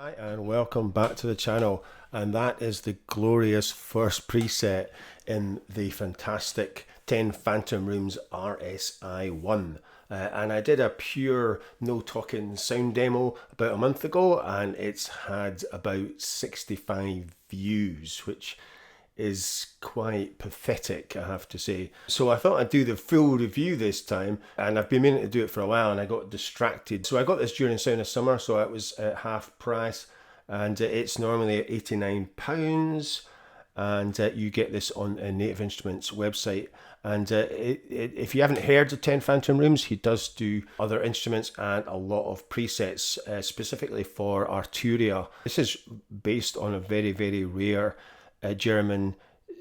Hi and welcome back to the channel, and that is the glorious first preset in the fantastic 10 Phantom Rooms RSI 1. And I did a pure no talking sound demo about a month ago, and it's had about 65 views, which is quite pathetic, I have to say. So I thought I'd do the full review this time, and I've been meaning to do it for a while and I got distracted. So I got this during Sound of Summer, so it was at half price, and it's normally at £89, and you get this on Native Instruments website. And if you haven't heard of 10 Phantom Rooms, he does do other instruments and a lot of presets, specifically for Arturia. This is based on a very, very rare German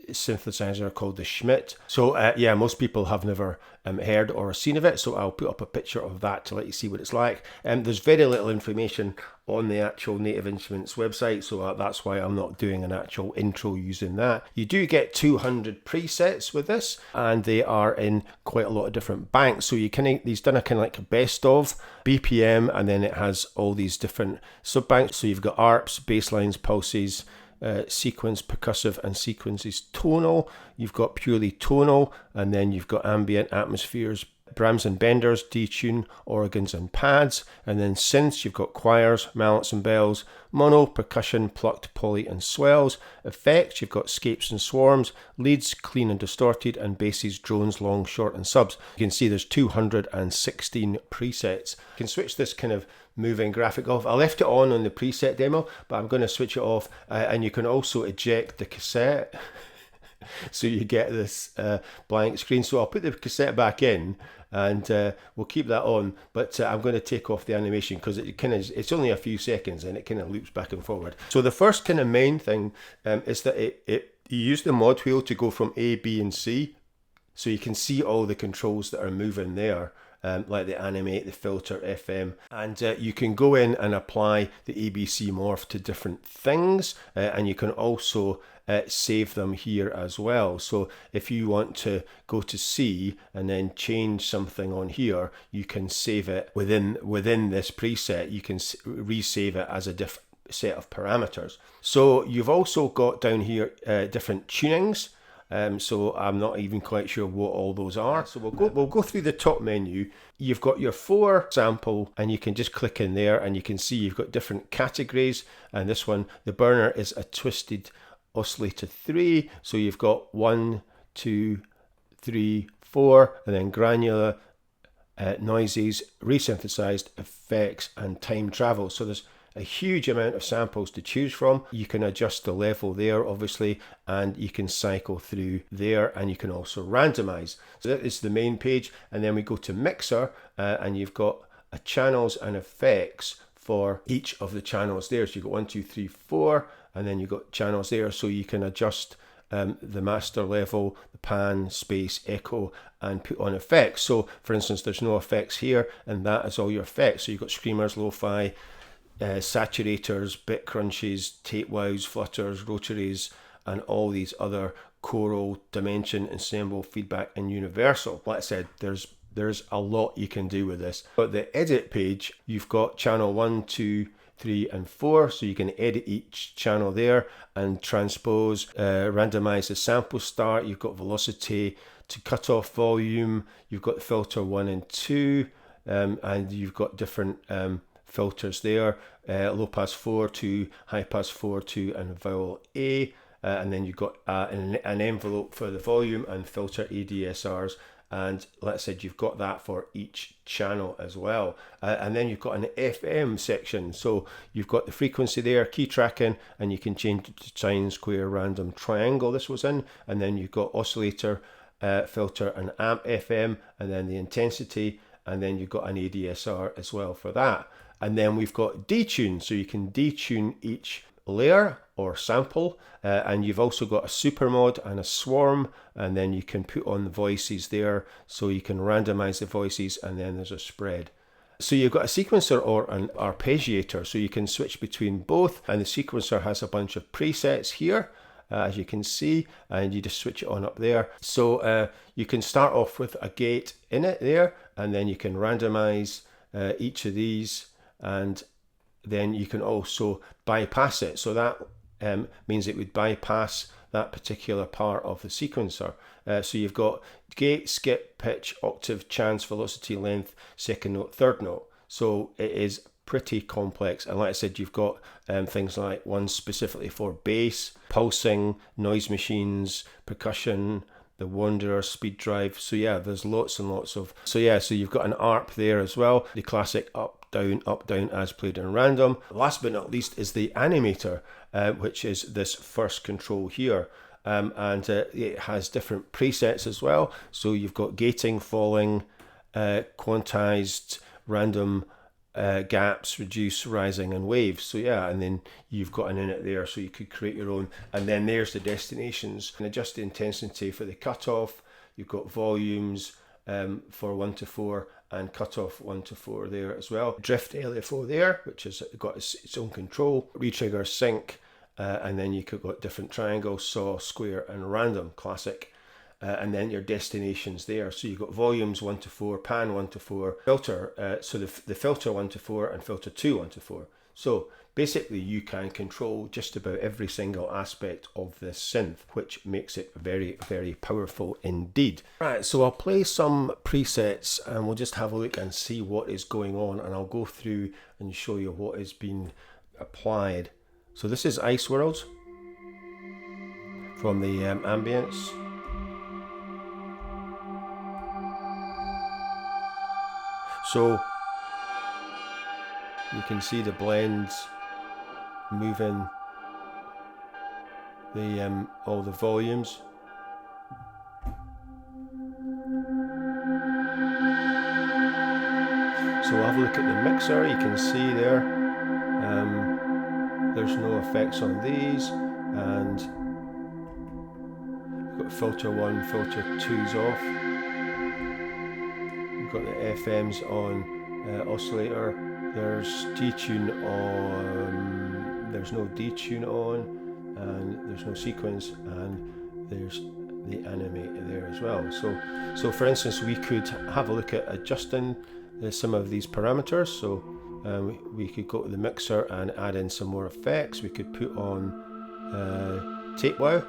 synthesizer called the Schmidt. So yeah, most people have never heard or seen of it, so I'll put up a picture of that to let you see what it's like. There's very little information on the actual Native Instruments website, so that's why I'm not doing an actual intro using that. You do get 200 presets with this, and they are in quite a lot of different banks, so you can, he's done a kind of like a best of BPM, and then it has all these different sub banks. So you've got ARPs, basslines, pulses, sequence percussive, and sequences tonal. You've got purely tonal, and then you've got ambient, atmospheres, Brahms and benders, detune, organs and pads, and then synths. You've got choirs, mallets and bells, mono, percussion, plucked, poly and swells. Effects, you've got scapes and swarms, leads, clean and distorted, and basses, drones, long, short and subs. You can see there's 216 presets. You can switch this kind of moving graphic off. I left it on the preset demo, but I'm going to switch it off, and you can also eject the cassette. So you get this blank screen. So I'll put the cassette back in, and we'll keep that on, but I'm going to take off the animation because it's only a few seconds and it kind of loops back and forward. So the first kind of main thing is that you use the mod wheel to go from A, B and C, so you can see all the controls that are moving there. Like the Animate, the filter, FM, and you can go in and apply the ABC morph to different things, and you can also save them here as well. So if you want to go to C and then change something on here, you can save it within this preset. You can resave it as a different set of parameters. So you've also got down here different tunings. So I'm not even quite sure what all those are. So we'll go through the top menu. You've got your 4 sample, and you can just click in there, and you can see you've got different categories. And this one, the burner, is a twisted oscillator 3. So you've got 1, 2, 3, 4, and then granular, noises, resynthesized, effects, and time travel. So there's a huge amount of samples to choose from. You can adjust the level there, obviously, and you can cycle through there, and you can also randomize. So that is the main page, and then we go to mixer, and you've got channels and effects for each of the channels there. So you've got 1, 2, 3, 4, and then you've got channels there, so you can adjust the master level, the pan, space, echo, and put on effects. So for instance, there's no effects here, and that is all your effects. So you've got screamers, lo-fi, saturators, bit crunches, tape wows, flutters, rotaries, and all these other choral, dimension, ensemble, feedback, and universal. Like I said, there's a lot you can do with this. But the edit page, you've got channel 1, 2, 3, and 4, so you can edit each channel there and transpose, randomize the sample start. You've got velocity to cut off volume. You've got filter 1 and 2, and you've got different filters there, low pass 4 to high pass 4 to and vowel A, and then you've got an envelope for the volume and filter ADSRs, and let's say you've got that for each channel as well. And then you've got an FM section, so you've got the frequency there, key tracking, and you can change it to sine, square, random, triangle. This was in, and then you've got oscillator, filter, and amp FM, and then the intensity, and then you've got an ADSR as well for that. And then we've got detune, so you can detune each layer or sample, and you've also got a super mod and a swarm, and then you can put on the voices there, so you can randomize the voices, and then there's a spread. So you've got a sequencer or an arpeggiator, so you can switch between both, and the sequencer has a bunch of presets here, as you can see, and you just switch it on up there. So you can start off with a gate in it there, and then you can randomize each of these, and then you can also bypass it. So that means it would bypass that particular part of the sequencer. So you've got gate, skip, pitch, octave, chance, velocity, length, second note, third note. So it is pretty complex. And like I said, you've got things like one specifically for bass, pulsing, noise machines, percussion, the Wanderer, speed drive. So yeah, there's lots and lots of. So yeah, so you've got an ARP there as well. The classic up, down, as played in random. Last but not least is the Animator, which is this first control here. And it has different presets as well. So you've got gating, falling, quantized, random, gaps, reduce, rising, and waves. So yeah, and then you've got an init there, so you could create your own. And then there's the destinations. And adjust the intensity for the cutoff. You've got volumes for 1 to 4 and cutoff 1 to 4 there as well. Drift LFO there, which has got its own control. Retrigger, sync, and then you could got different triangle, saw, square, and random, classic. And then your destinations there. So you've got volumes 1 to 4, pan 1 to 4, filter, so the filter 1 to 4 and filter 2 1 to 4. So basically you can control just about every single aspect of this synth, which makes it very, very powerful indeed. Right, so I'll play some presets and we'll just have a look and see what is going on, and I'll go through and show you what is being applied. So this is Ice Worlds from the Ambience. So you can see the blends moving the all the volumes. So we'll have a look at the mixer. You can see there there's no effects on these, and we've got filter 1, filter 2's off. We've got the FMs on oscillator. There's detune on, there's no detune on, and there's no sequence, and there's the Animate there as well. So for instance, we could have a look at adjusting some of these parameters. So we could go to the mixer and add in some more effects. We could put on tape wow.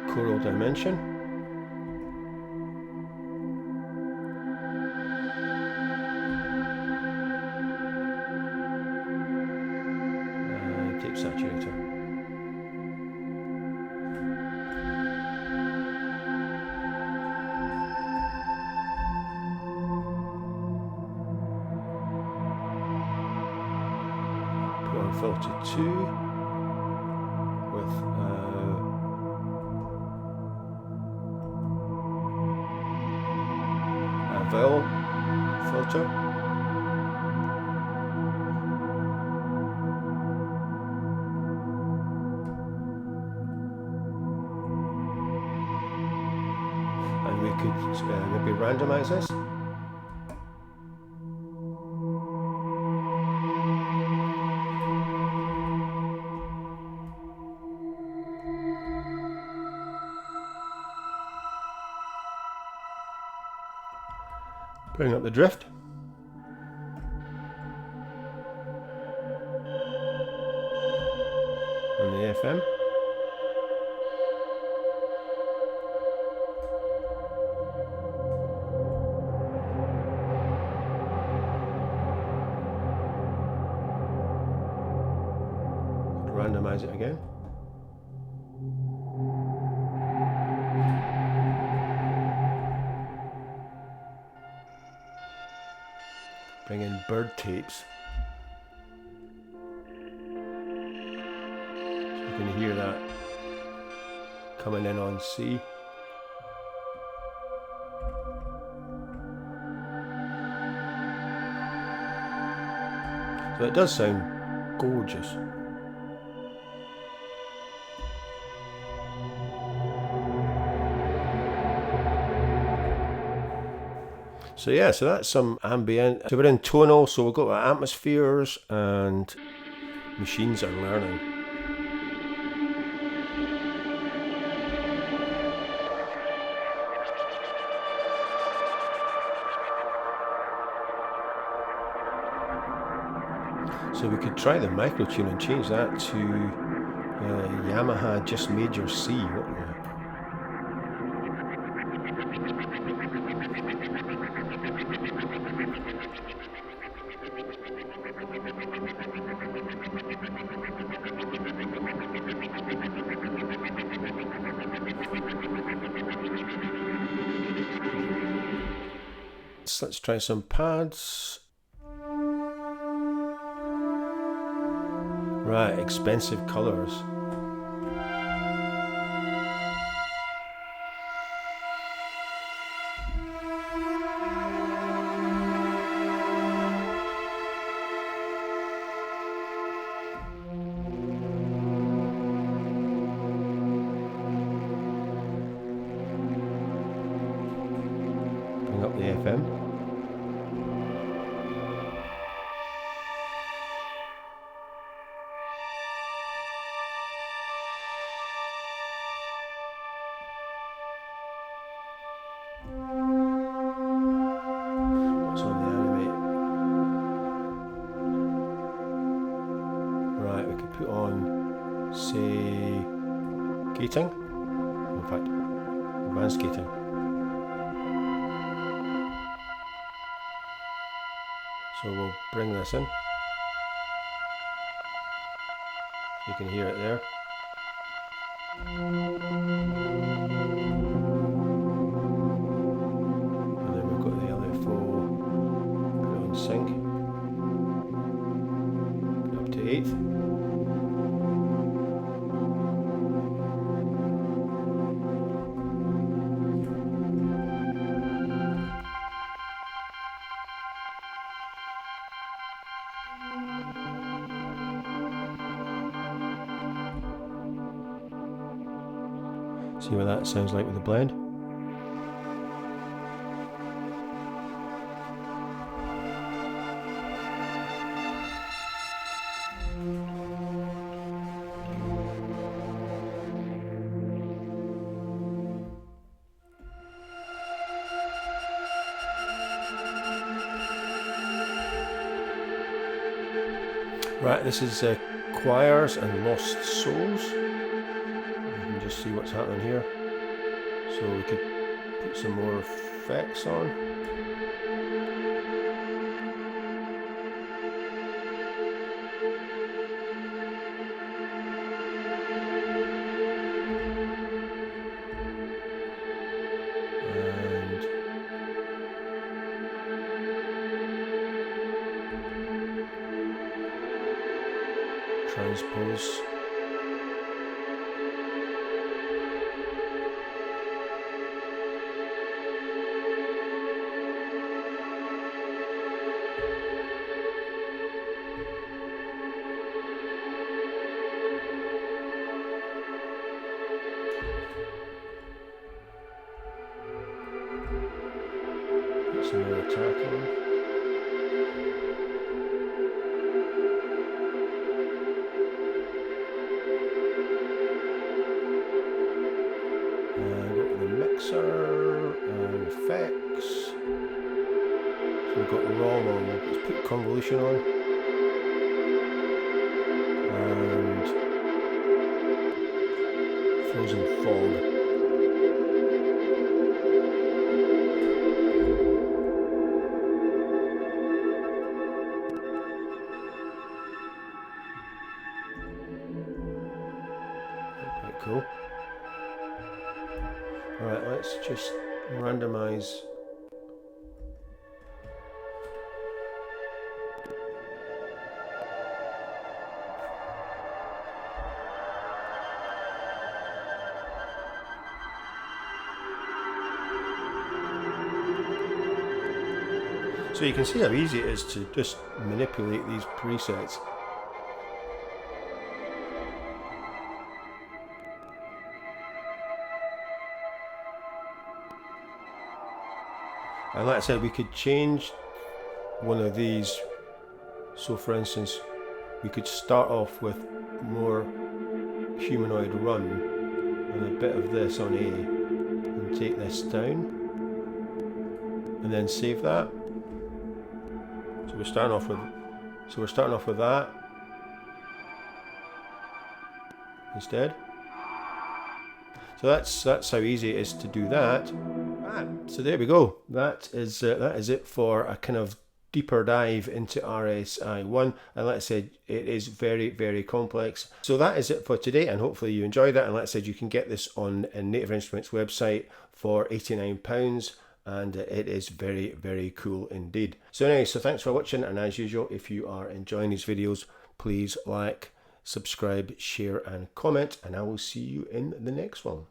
Choral dimension. Tape saturator. Put on filter 2 with Vowel filter. And we could maybe randomize this. Bring up the drift. And the FM. Randomize it again. Bring in bird tapes. So you can hear that coming in on C. So it does sound gorgeous. So yeah, so that's some ambient. So we're in tonal, so we've got atmospheres and machines are learning. So we could try the micro tune and change that to Yamaha Just Major C. Let's try some pads. Right, expensive colours. Bring up the FM. What's on the Animate? Right, we could put on, say, gating. In fact, advanced gating. So we'll bring this in. You can hear it there. And then we've got the LFO, put it on sync. Put it up to 8th. See what that sounds like with the blend. Right, this is Choirs and Lost Souls. Just see what's happening here. So we could put some more effects on. And transpose. Some more attack on. Go to the mixer and effects. So we've got ROM on. Let's put convolution on. And frozen fog. Cool. Alright, let's just randomize. So you can see how easy it is to just manipulate these presets. And like I said, we could change one of these. So for instance, we could start off with more humanoid run and a bit of this on A and take this down and then save that. So we're starting off with So we're starting off with that instead. So that's how easy it is to do that. Right, so there we go. That is it for a kind of deeper dive into RSI1, and like I said, it is very, very complex. So that is it for today, and hopefully you enjoyed that. And like I said, you can get this on Native Instruments website for £89, and it is very, very cool indeed. So anyway, so thanks for watching, and as usual, if you are enjoying these videos, please like, subscribe, share and comment, and I will see you in the next one.